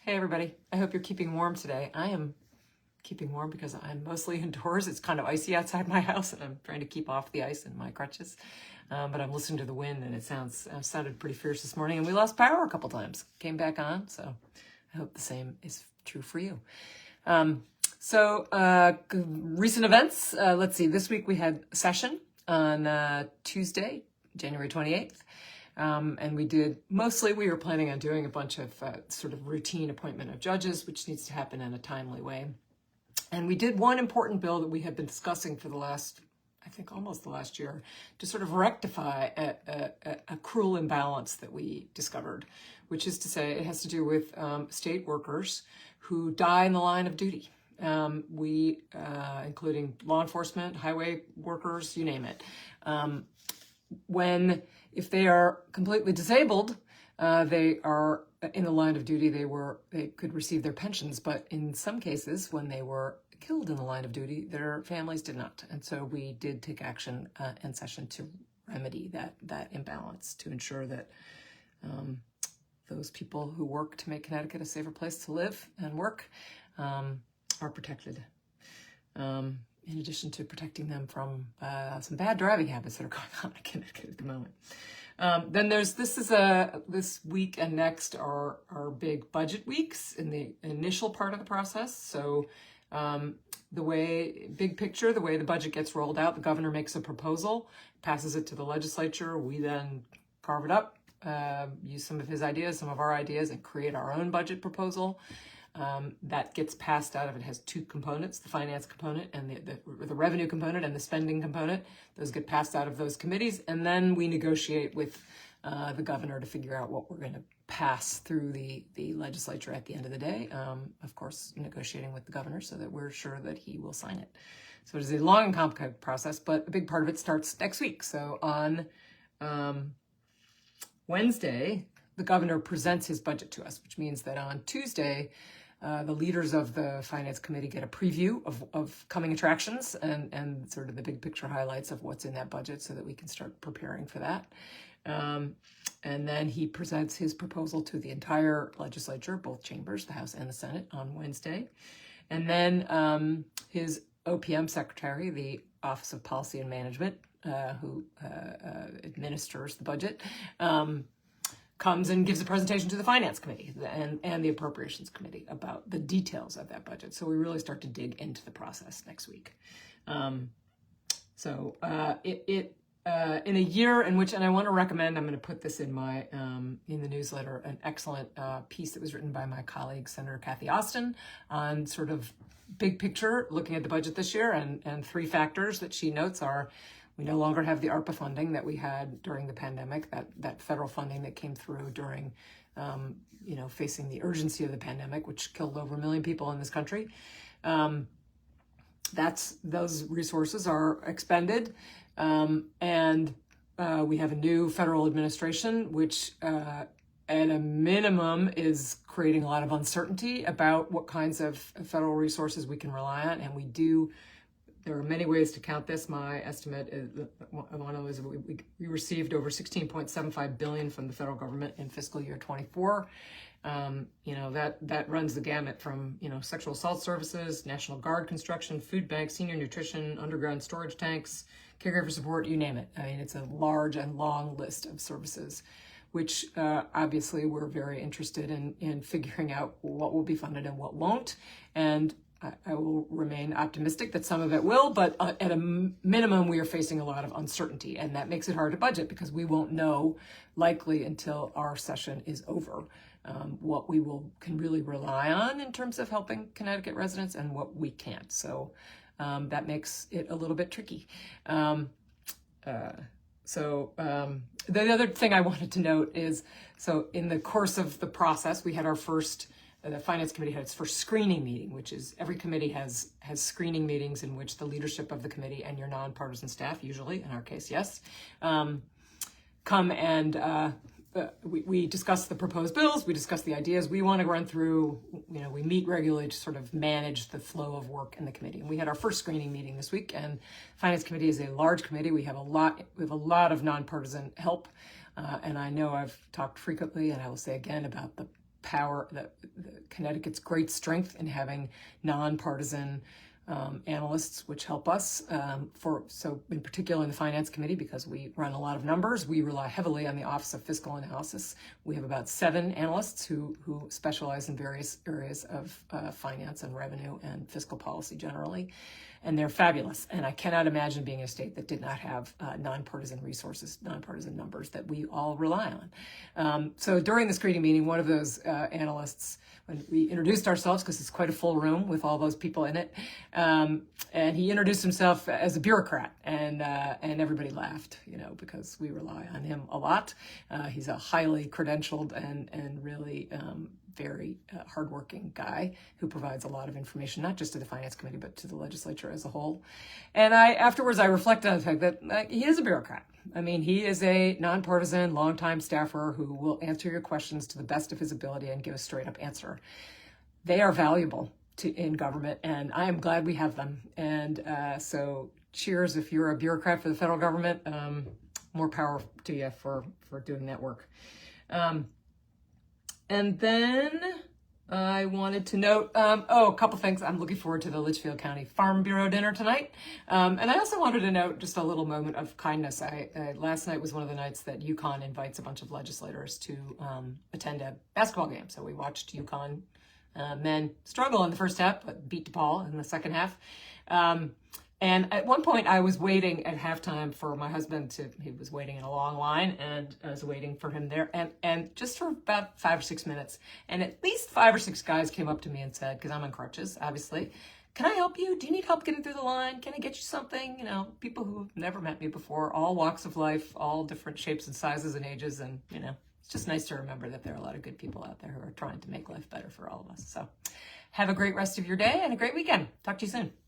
Hey everybody, I hope you're keeping warm today. I am keeping warm because I'm mostly indoors. It's kind of icy outside my house and I'm trying to keep off the ice in my crutches. But I'm listening to the wind and it sounded pretty fierce this morning, and we lost power a couple times. Came back on, so I hope the same is true for you. Recent events. Let's see, this week we had a session on Tuesday, January 28th. And we were planning on doing a bunch of sort of routine appointment of judges, which needs to happen in a timely way. And we did one important bill that we had been discussing for the last, I think almost the last year, to sort of rectify a cruel imbalance that we discovered, which is to say it has to do with state workers who die in the line of duty. Including law enforcement, highway workers, you name it. If they are completely disabled, they are in the line of duty. They could receive their pensions, but in some cases, when they were killed in the line of duty, their families did not. And so we did take action in session to remedy that imbalance, to ensure that those people who work to make Connecticut a safer place to live and work are protected. In addition to protecting them from some bad driving habits that are going on in Connecticut at the moment. Then this week and next are big budget weeks in the initial part of the process. So big picture, the way the budget gets rolled out, the governor makes a proposal, passes it to the legislature. We then carve it up, use some of his ideas, some of our ideas, and create our own budget proposal. That gets passed out of it. Has two components, the finance component and the revenue component and the spending component. Those get passed out of those committees, and then we negotiate with the governor to figure out what we're going to pass through the legislature at the end of the day. Of course, negotiating with the governor so that we're sure that he will sign it. So it is a long and complicated process, but a big part of it starts next week. So on Wednesday, the governor presents his budget to us, which means that on Tuesday, the leaders of the Finance Committee get a preview of coming attractions and sort of the big picture highlights of what's in that budget so that we can start preparing for that. And then he presents his proposal to the entire legislature, both chambers, the House and the Senate, on Wednesday. And then his OPM secretary, the Office of Policy and Management, who administers the budget, comes and gives a presentation to the Finance Committee and the Appropriations Committee about the details of that budget. So we really start to dig into the process next week. In a year in which, and I want to recommend, I'm going to put this in my in the newsletter, an excellent piece that was written by my colleague, Senator Kathy Austin, on sort of big picture, looking at the budget this year, and three factors that she notes are: we no longer have the ARPA funding that we had during the pandemic, that federal funding that came through during, facing the urgency of the pandemic, which killed over 1 million people in this country. Those resources are expended, and we have a new federal administration, which at a minimum is creating a lot of uncertainty about what kinds of federal resources we can rely on, and we do. There are many ways to count this. My estimate is one of those: we received over $16.75 billion from the federal government in fiscal year 24. That runs the gamut from sexual assault services, National Guard construction, food banks, senior nutrition, underground storage tanks, caregiver support, you name it. I mean, it's a large and long list of services, which obviously we're very interested in figuring out what will be funded and what won't. And I will remain optimistic that some of it will, but at a minimum, we are facing a lot of uncertainty, and that makes it hard to budget because we won't know likely until our session is over what we can really rely on in terms of helping Connecticut residents and what we can't. So that makes it a little bit tricky. The other thing I wanted to note is, so in the course of the process, we had the Finance Committee had its first screening meeting, which is every committee has screening meetings in which the leadership of the committee and your nonpartisan staff, usually, in our case, yes, come and we discuss the proposed bills, we discuss the ideas we want to run through, we meet regularly to sort of manage the flow of work in the committee. And we had our first screening meeting this week, and Finance Committee is a large committee. We have a lot of nonpartisan help, and I know I've talked frequently, and I will say again, about the power, the Connecticut's great strength in having nonpartisan analysts, which help us so in particular in the Finance Committee, because we run a lot of numbers, we rely heavily on the Office of Fiscal Analysis. We have about 7 analysts who specialize in various areas of finance and revenue and fiscal policy generally. And they're fabulous. And I cannot imagine being a state that did not have nonpartisan resources, nonpartisan numbers that we all rely on. So during the screening meeting, one of those analysts, when we introduced ourselves, because it's quite a full room with all those people in it, and he introduced himself as a bureaucrat, and everybody laughed, because we rely on him a lot. He's a highly credentialed and really very hardworking guy who provides a lot of information, not just to the Finance Committee, but to the legislature as a whole. And afterwards, I reflected on the fact that he is a bureaucrat. I mean, he is a nonpartisan, longtime staffer who will answer your questions to the best of his ability and give a straight up answer. They are valuable in government, and I am glad we have them. And so cheers if you're a bureaucrat for the federal government. More power to you for doing that work. And then I wanted to note, a couple things. I'm looking forward to the Litchfield County Farm Bureau dinner tonight. And I also wanted to note just a little moment of kindness. Last night was one of the nights that UConn invites a bunch of legislators to attend a basketball game. So we watched UConn men struggle in the first half, but beat DePaul in the second half. And at one point I was waiting at halftime for my husband he was waiting in a long line, and I was waiting for him there, and just for about 5 or 6 minutes, and at least 5 or 6 guys came up to me and said, because I'm on crutches, obviously, "Can I help you? Do you need help getting through the line? Can I get you something?" People who've never met me before, all walks of life, all different shapes and sizes and ages, and, it's just nice to remember that there are a lot of good people out there who are trying to make life better for all of us. So have a great rest of your day and a great weekend. Talk to you soon.